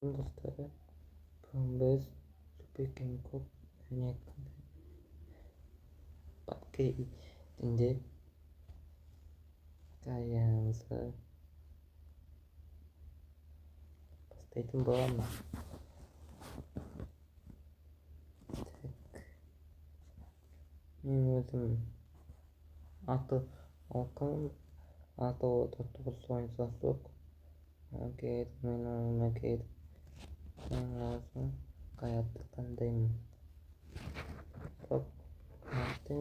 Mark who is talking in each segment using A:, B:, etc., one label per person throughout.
A: dostları Pembes Speaking Cup pakai tende kayak pasti itu bom minimum atau sosok oke minum oke yang langsung kayak tandem top nanti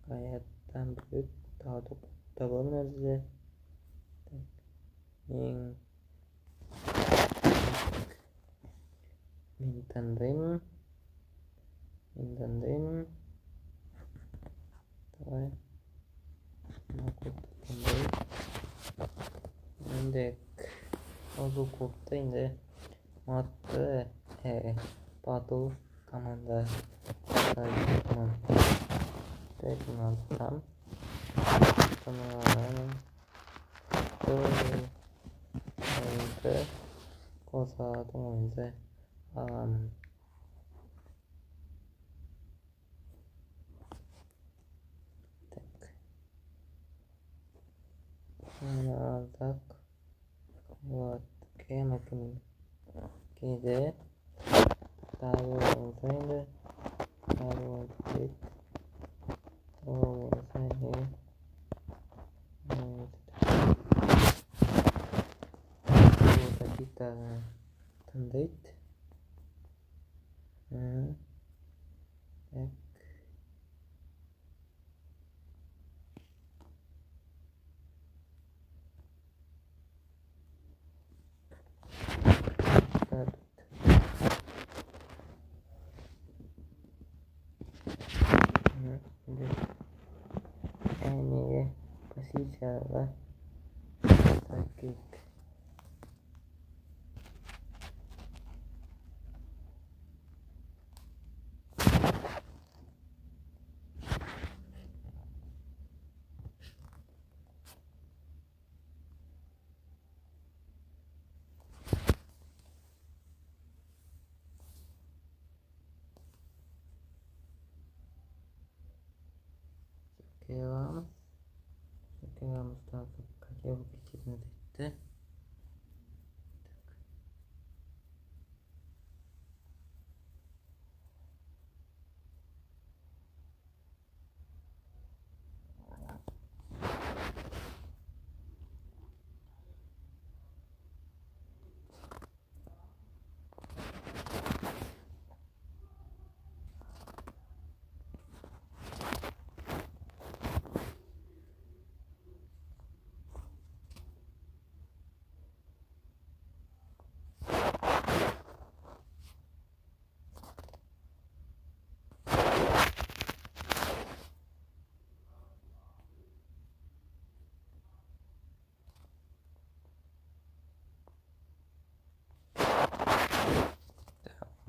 A: kayak tampil tahu double aja yang min tandem tahu aku tandem mendek aku kopta ini mata patu kamanda teman tam teman ke kosa teman tak buat makin kide tahu saya tahu klik saya kita tandait ini pasti salah sakit Sekarang Mustafa kerja bikin nanti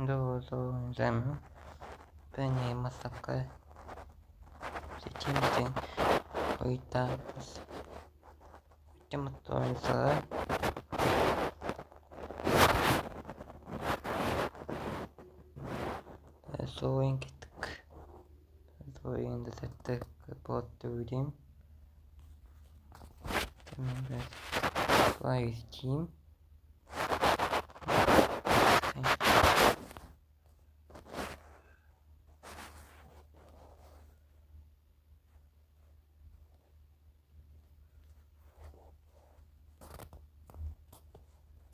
A: dulu jam pengen masak si cincin kita macam tuan saya so yang detek buat tudim live stream